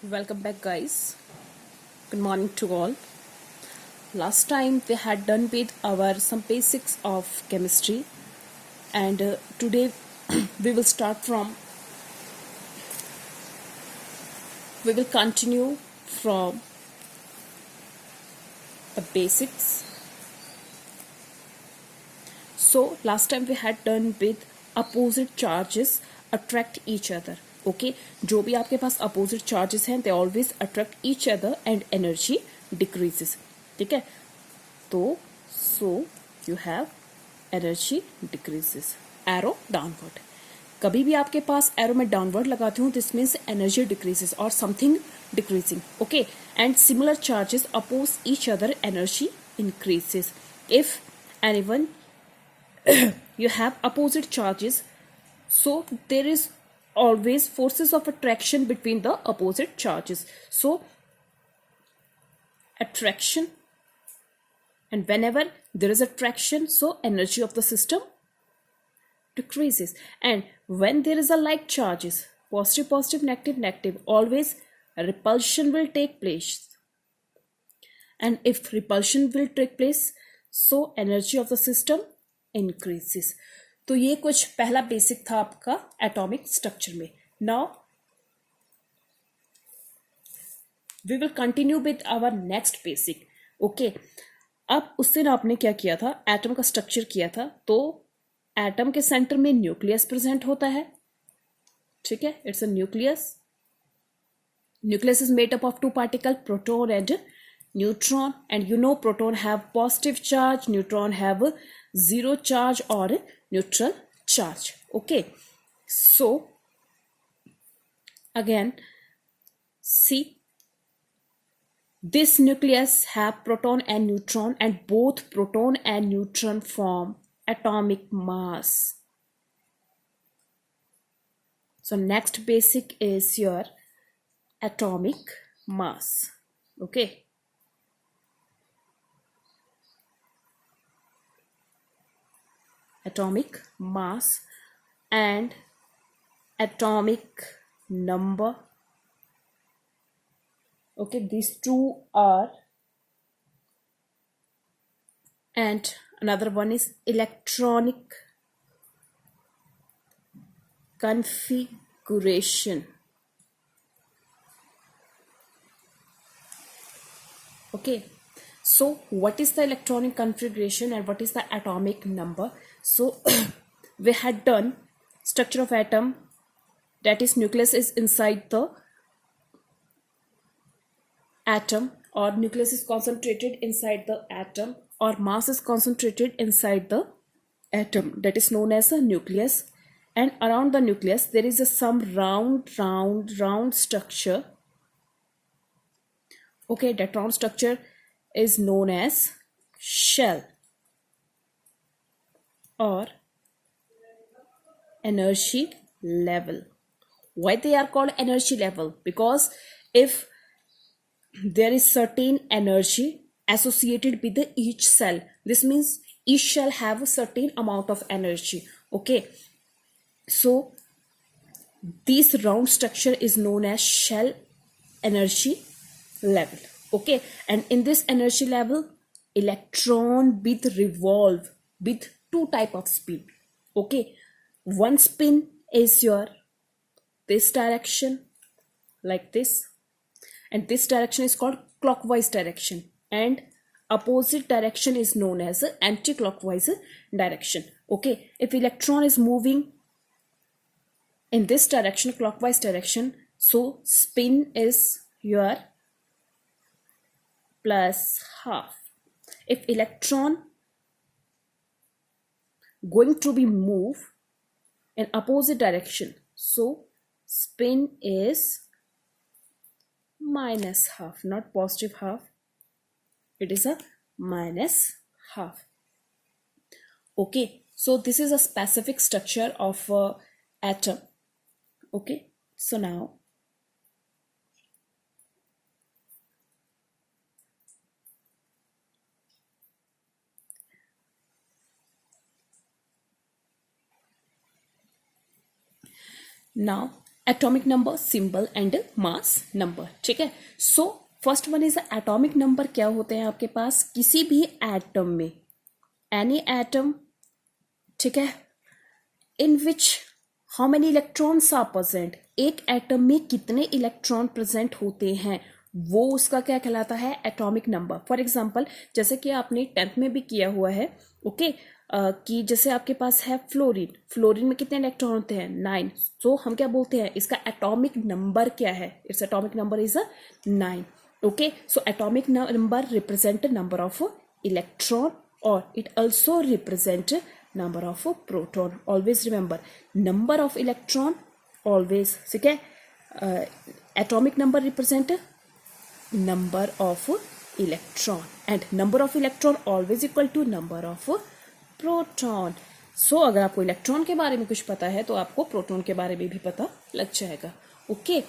Welcome back, guys. Good morning to all. Last time we had done with our some basics of chemistry, and today we will start from. We will continue from the basics. So last time we had done with opposite charges attract each other. Okay, जो भी आपके पास opposite charges हैं, they always attract each other and energy decreases. ठीक है, तो so you have energy decreases. Arrow downward. कभी भी आपके पास एरो में डाउनवर्ड लगाती हूँ, दिस मीन्स एनर्जी डिक्रीजेस और something decreasing. Okay, and similar charges oppose each other, energy increases. If anyone you have opposite charges, so there is always forces of attraction between the opposite charges. So attraction, and whenever there is attraction, so energy of the system decreases. And when there is a like charges, positive positive, negative negative, always repulsion will take place. And if repulsion will take place, so energy of the system increases. तो ये कुछ पहला basic था आपका atomic structure में. Now we will continue with our next basic. Okay, अब उस दिन आपने क्या किया था, एटम का स्ट्रक्चर किया था. तो एटम के सेंटर में न्यूक्लियस प्रेजेंट होता है. ठीक है, it's a nucleus. Nucleus is made up of two particle, proton and neutron, and you know proton have positive charge, neutron have zero charge or neutral charge. Okay, so again see, this nucleus have proton and neutron, and both proton and neutron form atomic mass. So next basic is your atomic mass. Okay, atomic mass and atomic number. Okay, these two are, and another one is electronic configuration. Okay, so what is the electronic configuration and what is the atomic number? So we had done structure of atom, that is nucleus is inside the atom, or nucleus is concentrated inside the atom, or mass is concentrated inside the atom, that is known as a nucleus. And around the nucleus there is a some round structure. Okay, that round structure is known as shell or energy level. Why they are called energy level? Because if there is certain energy associated with the each cell, this means each cell have a certain amount of energy. Okay, so this round structure is known as shell energy level. Okay, and in this energy level, electron with revolve with two type of spin. Okay, one spin is your this direction, like this, and this direction is called clockwise direction, and opposite direction is known as anti-clockwise direction. Okay, if electron is moving in this direction, clockwise direction, so spin is your plus half. If electron going to be move in opposite direction, so spin is minus half, not positive half, it is a minus half. Okay, so this is a specific structure of atom. Okay, so now atomic number, symbol and mass number, ठीक है। So first one is atomic number. क्या होते हैं आपके पास, किसी भी atom में, any atom, ठीक है, in which how many electrons are present, एक एटम में कितने इलेक्ट्रॉन प्रेजेंट होते हैं, वो उसका क्या कहलाता है, एटॉमिक नंबर। फॉर एग्जांपल जैसे कि आपने 10th में भी किया हुआ है, ओके, कि जैसे आपके पास है फ्लोरीन, फ्लोरीन में कितने इलेक्ट्रॉन होते हैं, 9। तो हम क्या बोलते हैं, इसका एटॉमिक नंबर क्या है, its atomic number is 9, okay. So atomic number represent number of electron और it also represent number of proton. Always remember, number of electron always, ठीक है, atomic number represent number of electron and number of electron always equal to number of proton. So अगर आपको electron के बारे में कुछ पता है तो आपको प्रोटॉन के बारे में भी पता लग जाएगा, ओके।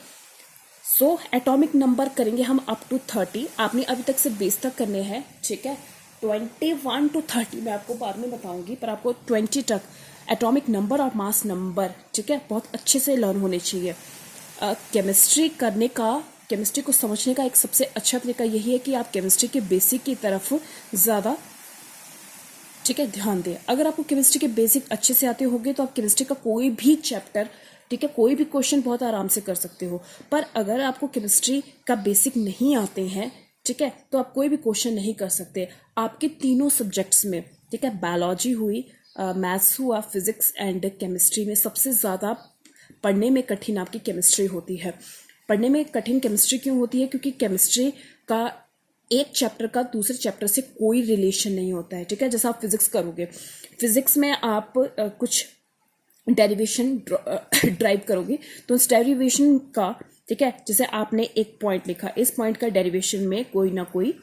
सो एटॉमिक नंबर करेंगे हम अप टू 30। आपने अभी तक से बेस तक करने हैं, ठीक है। 21 to 30 मैं आपको बाद में बताऊंगी, पर आपको 20 तक एटॉमिक नंबर और मास नंबर, ठीक है, बहुत अच्छे से लर्न होने चाहिए। केमिस्ट्री करने का, केमिस्ट्री को समझने का एक सबसे अच्छा तरीका यही है कि आप केमिस्ट्री के बेसिक की तरफ ज़्यादा, ठीक है, ध्यान दें। अगर आपको केमिस्ट्री के बेसिक अच्छे से आते होंगे तो आप केमिस्ट्री का कोई भी चैप्टर, ठीक है, कोई भी क्वेश्चन बहुत आराम से कर सकते हो। पर अगर आपको केमिस्ट्री का बेसिक नहीं आते हैं, ठीक है, तो आप कोई भी क्वेश्चन नहीं कर सकते। आपके तीनों सब्जेक्ट्स में, ठीक है, बायोलॉजी हुई, मैथ्स हुआ, फिजिक्स एंड केमिस्ट्री में सबसे ज़्यादा पढ़ने में कठिन आपकी केमिस्ट्री होती है। पढ़ने में कठिन केमिस्ट्री क्यों होती है, क्योंकि केमिस्ट्री का एक चैप्टर का दूसरे चैप्टर से कोई रिलेशन नहीं होता है, ठीक है। जैसा आप फिजिक्स करोगे, फिजिक्स में आप कुछ डेरिवेशन ड्राइव करोगे, तो इस डेरिवेशन का, ठीक है, जैसे आपने एक पॉइंट लिखा, इस पॉइंट का डेरिवेशन में कोई ना कोई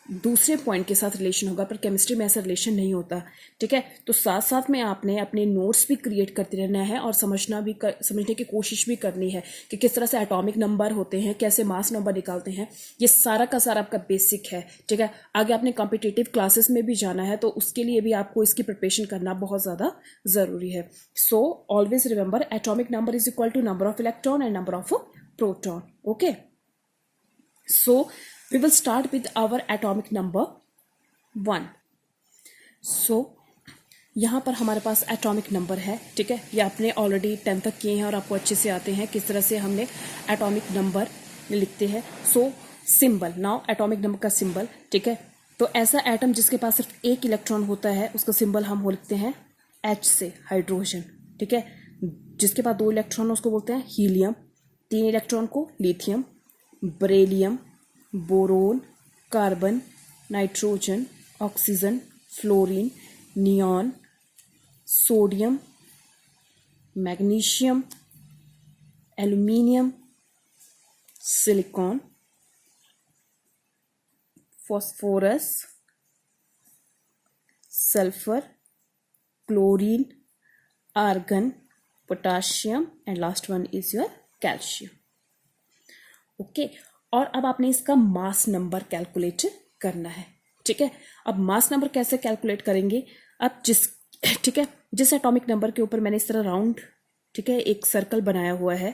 दूसरे पॉइंट के साथ रिलेशन होगा, पर केमिस्ट्री में ऐसा रिलेशन नहीं होता, ठीक है। तो साथ साथ में आपने अपने नोट्स भी क्रिएट करते रहना है और समझने की कोशिश भी करनी है कि किस तरह से एटॉमिक नंबर होते हैं, कैसे मास नंबर निकालते हैं। ये सारा का सारा आपका बेसिक है, ठीक है। आगे आपने कॉम्पिटिटिव क्लासेस में भी जाना है, तो उसके लिए भी आपको इसकी प्रिपरेशन करना बहुत ज़्यादा ज़रूरी है। So always remember, atomic number is equal to number of electron and number of proton, okay। So we will start with our atomic number 1। so यहाँ पर हमारे पास एटॉमिक नंबर है, ठीक है, ये आपने ऑलरेडी 10 तक किए हैं और आपको अच्छे से आते हैं किस तरह से हमने एटॉमिक नंबर लिखते हैं। सो सिंबल, नाउ एटॉमिक नंबर का सिंबल, ठीक है। तो ऐसा एटम जिसके पास सिर्फ एक इलेक्ट्रॉन होता है, उसका सिंबल हम लिखते हैं H से, हाइड्रोजन, ठीक है। जिसके पास 2 इलेक्ट्रॉन उसको बोलते हैं हीलियम, 3 इलेक्ट्रॉन को lithium, beryllium, boron, carbon, nitrogen, oxygen, fluorine, neon, sodium, magnesium, aluminium, silicon, phosphorus, sulphur, chlorine, argon, potassium and last one is your calcium, okay. और अब आपने इसका मास नंबर कैलकुलेट करना है, ठीक है। अब मास नंबर कैसे कैलकुलेट करेंगे, अब ठीक है, जिस एटॉमिक नंबर के ऊपर मैंने इस तरह राउंड, ठीक है, एक सर्कल बनाया हुआ है,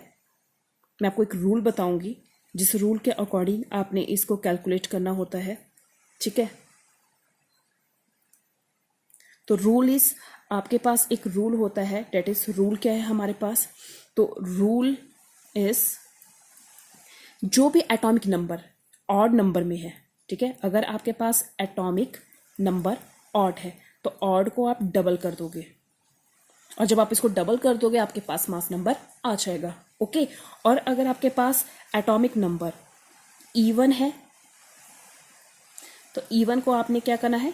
मैं आपको एक रूल बताऊंगी, जिस रूल के अकॉर्डिंग आपने इसको कैलकुलेट करना होता है, ठीक है। तो रूल इज, आपके पास एक रूल होता है, डेट इज, रूल क्या है हमारे पास, तो रूल इज, जो भी एटॉमिक नंबर ऑड नंबर में है, ठीक है, अगर आपके पास एटॉमिक नंबर ऑड है तो ऑड को आप डबल कर दोगे, और जब आप इसको डबल कर दोगे आपके पास मास नंबर आ जाएगा, ओके। और अगर आपके पास एटॉमिक नंबर इवन है तो इवन को आपने क्या करना है,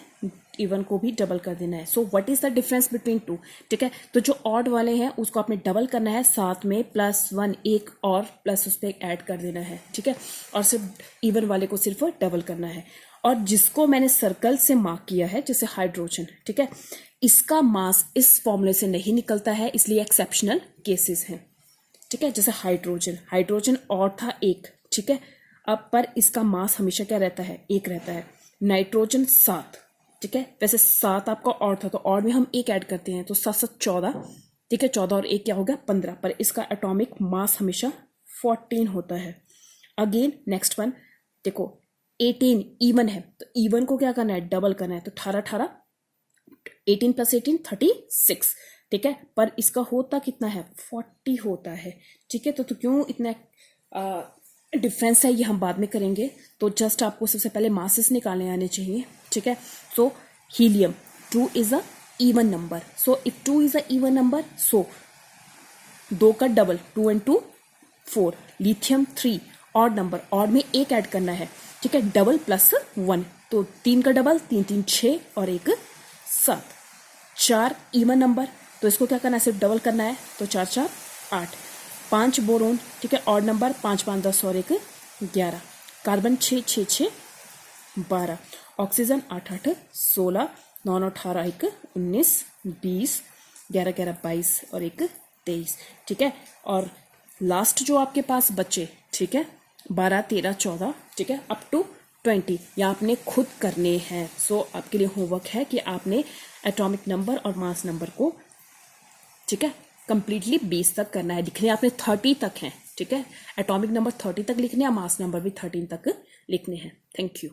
इवन को भी डबल कर देना है। So what is the difference between two, ठीक है। तो जो ऑड वाले हैं उसको आपने डबल करना है, साथ में +1 एक और प्लस उस पर ऐड कर देना है, ठीक है। और सिर्फ इवन वाले को सिर्फ डबल करना है। और जिसको मैंने सर्कल से मार्क किया है, जैसे हाइड्रोजन, ठीक है, इसका मास इस फॉर्मूले से नहीं निकलता है, इसलिए एक्सेप्शनल केसेस हैं, ठीक है। जैसे हाइड्रोजन और था 1, ठीक है, अब पर इसका मास हमेशा क्या रहता है, 1 रहता है। नाइट्रोजन 7, ठीक है, वैसे 7 आपका और था तो और में हम 1 ऐड करते हैं तो 7 7 14, ठीक है, 14 और 1 क्या हो गया 15, पर इसका एटॉमिक मास हमेशा 14 होता है। अगेन नेक्स्ट वन देखो 18 इवन है, तो इवन को क्या करना है, डबल करना है, तो 18 18 18 + 18 36, ठीक है, पर इसका होता कितना है 40 होता है, ठीक है। तो क्यों इतना डिफरेंस है ये हम बाद में करेंगे, तो जस्ट आपको सबसे पहले मासेस निकालने आने चाहिए, ठीक है। So helium 2 is a even number, so if 2 is a even number, so 2 का double 2 and 2 4। Lithium 3 odd number, odd में एक ऐड करना है, ठीक है, डबल +1, तो 3 का डबल 3 3 6 और 1 7। 4 इवन नंबर, तो इसको क्या करना है, सिर्फ डबल करना है, तो 4 4 8। 5 बोरोन, ठीक है, ऑड नंबर, 5 5 10 और 1 11। कार्बन 6 6 6 12। ऑक्सीजन 8 8 16। 9 18 1 19 20। 11 11 22 और 1 23, ठीक है। और लास्ट जो आपके पास बचे, ठीक है, 12 13 14, ठीक है, अप टू 20, ये आपने खुद करने हैं। सो आपके लिए होमवर्क है कि आपने एटॉमिक नंबर और मास नंबर को, ठीक है, कंप्लीटली 20 तक करना है, लिखने आपने 30 तक हैं, ठीक है, एटॉमिक नंबर 30 तक लिखने हैं, मास नंबर भी 13 तक लिखने हैं। Thank you.